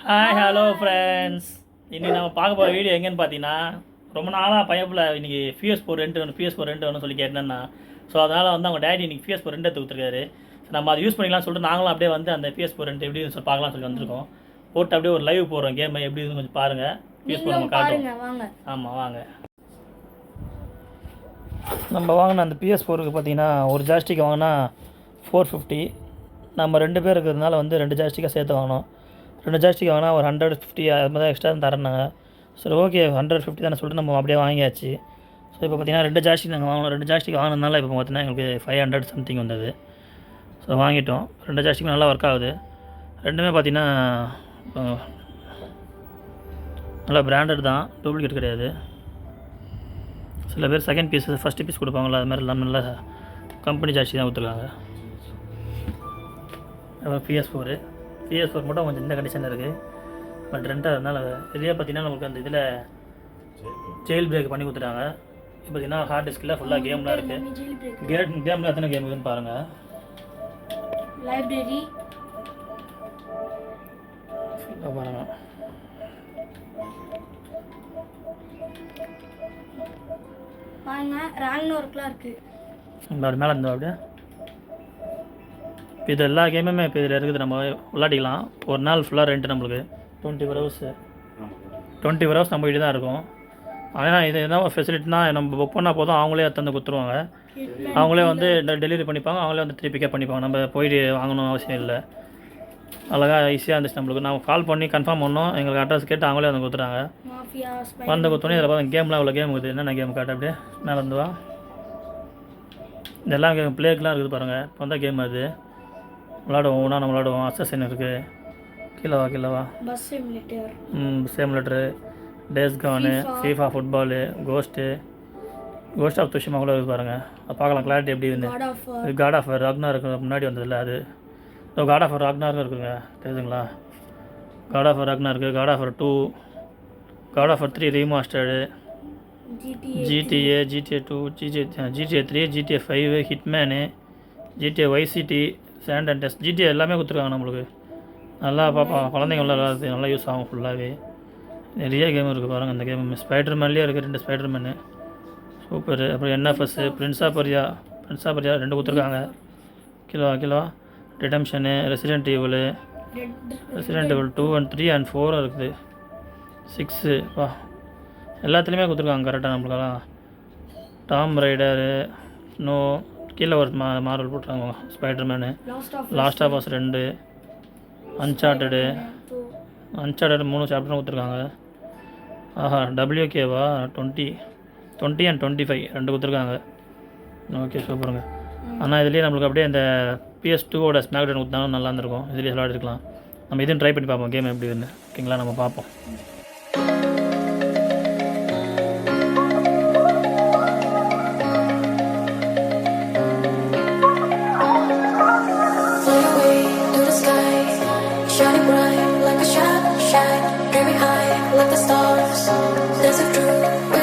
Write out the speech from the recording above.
Hi hello friends. இன்றைக்கி நம்ம பார்க்க போகிற வீடியோ எங்கேன்னு பார்த்தீங்கன்னா, ரொம்ப நாளாக பையப்பில் இன்றைக்கி PS4 ரெண்ட் வேணும், PS4 ரெண்ட் வேணும்னு சொல்லி கேட்டேன்னா, ஸோ அதனால் வந்து அவங்க டேடி இன்றைக்கி PS4 ரெண்ட் எடுத்து கொடுத்துருக்காரு. நம்ம அதை யூஸ் பண்ணிக்கலாம்னு சொல்லிட்டு நாங்களும் அப்படியே வந்து அந்த PS4 ரெண்ட் எப்படி சொல்லி பார்க்கலாம்னு சொல்லி வந்திருக்கோம். போட்டு அப்படியே ஒரு லைவ் போடுறோம், கேம் எப்படி இருக்குன்னு கொஞ்சம் பாருங்கள். PS4 நம்ம காட்டுறோம். ஆமாம் வாங்க. நம்ம வாங்கின அந்த PS4க்கு பார்த்தீங்கன்னா ஒரு ஜாஸ்டிக் வாங்கினா 450. நம்ம 2 பேர் இருக்கிறதுனால வந்து 2 ஜாஸ்டிக்காக சேர்த்து வாங்கினோம். 2 ஜாஸ்டிக் வாங்கினா ஒரு 150 அது மாதிரி தான் எக்ஸ்ட்ரா தரேன்னாங்க. சரி ஓகே 150 தானே சொல்லிட்டு நம்ம அப்படியே வாங்கியாச்சு. ஸோ இப்போ பார்த்தீங்கன்னா 2 ஜாஸ்டிக் நாங்கள் வாங்கினோம். 2 ஜாஸ்டிக் வாங்கினதுனால இப்போ பார்த்தீங்கன்னா எங்களுக்கு 500 சம்திங் வந்தது. ஸோ வாங்கிட்டோம். 2 ஜாஸ்டிக் நல்லா ஒர்க் ஆகுது. ரெண்டுமே பார்த்தீங்கன்னா நல்லா பிராண்டட் தான், டூப்ளிகேட் கிடையாது. சில பேர் செகண்ட் பீஸ் ஃபஸ்ட்டு பீஸ் கொடுப்பாங்களா, அது மாதிரி எல்லாம் நல்லா கம்பெனி ஜாஸ்தி தான் கொடுத்துருக்காங்க. அப்புறம் PS4 மட்டும் கொஞ்சம் இந்த கண்டிஷனில் இருக்குது. பட் ரெண்டாக இருந்தாலும் இதுலேயே பார்த்தீங்கன்னா நமக்கு அந்த இதில் ஜெயில் பிரேக் பண்ணி கொடுத்துட்டாங்க. இப்போ பார்த்தீங்கன்னா ஹார்ட் டிஸ்கில் ஃபுல்லாக கேம்லாம் இருக்குது. கேமில் எத்தனை கேம் இருக்குதுன்னு பாருங்கள். லைப்ரரி பாருங்கள். பாருங்க, ராக்னோர்க்லாம் இருக்குது. மேலே இருந்தோம் அப்படியே. இப்போ இது எல்லா கேமுமே இப்போ இதில் இருக்குது. நம்ம விளாடிக்கலாம். ஒரு நாள் ஃபுல்லாக ரெண்ட்டு நம்மளுக்கு 20 ஹவர்ஸ் நம்ம வீடு தான் இருக்கும். ஆனால் இது என்ன ஃபெசிலிட்டினா நம்ம புக் பண்ணால் போதும், அவங்களே தந்து கொடுத்துருவாங்க. அவங்களே வந்து டெலிவரி பண்ணிப்பாங்க, அவங்களே வந்து திருப்பி பிக்கப் பண்ணிப்பாங்க. நம்ம போயிட்டு வாங்கணும் அவசியம் இல்லை. அழகாக ஈஸியாக இருந்துச்சு நம்மளுக்கு. நம்ம கால் பண்ணி கன்ஃபார்ம் பண்ணோம், எங்களுக்கு அட்ரஸ் கேட்டு அவங்களே வந்து கொடுத்துட்டாங்க. வந்து கொடுத்தோன்னே இதில் பார்த்தா கேம்லாம் இவ்வளோ கேம் இருக்குது. என்னென்ன கேம் காட்டு அப்படியே மேலே இருந்துவா. இதெல்லாம் கேம் பிளேக்கெலாம் இருக்குது பாருங்கள். இப்போ வந்தால் கேம் அது விளாடுவோம். ஒன்றா நம்ம விளாடுவோம். அசசின் இருக்குது. கீழவா bus simulator, days gone, FIFA football, ghost of Tsushima கூட இருக்குது பாருங்கள். அது பார்க்கலாம் கிளாரிட்டி எப்படி இருக்குது. இது காட் ஆஃப் ராக்னார் இருக்குது, முன்னாடி வந்ததில்ல அது. காட் ஆஃப் ராக்னார் இருக்குதுங்க, தெரியுதுங்களா. காட் ஆஃப் ராக்னார் இருக்குது. God of 2, God of 3 remastered, GTA 2, GTA 3, GTA 5, Hitman, GTA Vice City, sand and test, GTA எல்லாமே கொடுத்துருக்காங்க நம்மளுக்கு. நல்லா குழந்தைங்க விளாட்றது நல்லா யூஸ் ஆகும். ஃபுல்லாகவே நிறைய கேம் இருக்குது பாருங்கள். அந்த கேம் ஸ்பைடர்மேன்லேயே இருக்குது, 2 ஸ்பைடர்மேனு சூப்பரு. அப்புறம் NFS, பிரின்ஸ் ஆஃப் பர்சியா 2 கொடுத்துருக்காங்க. கிலோ redemption, resident evil 2 and 3 and 4 இருக்குது. 6 எல்லாத்துலேயுமே கொடுத்துருக்காங்க கரெக்டாக நம்மளுக்கெல்லாம். டாம் ரைடரு, கீழே ஒரு மார்வல் போட்டுருக்காங்க. ஸ்பைடர்மேனு, லாஸ்ட் ஆஃப் அஸ் 2, அன்சார்ட்டடு 3 சாப்டரும் கொடுத்துருக்காங்க. ஆஹா WKவா 20 and 25 2 கொடுத்துருக்காங்க. ஓகே சூப்பருங்க. ஆனால் இதுலேயே நம்மளுக்கு அப்படியே இந்த PS2ஓட ஸ்மாக்டவுன் கொடுத்தாலும் நல்லா இருந்திருக்கும். இதுலேயே விளையாடிருக்கலாம். நம்ம இதையும் ட்ரை பண்ணி பார்ப்போம் கேம் எப்படி இருந்து. ஓகேங்களா, நம்ம பார்ப்போம். Shining bright like a shine, very high like the stars. Dancing through.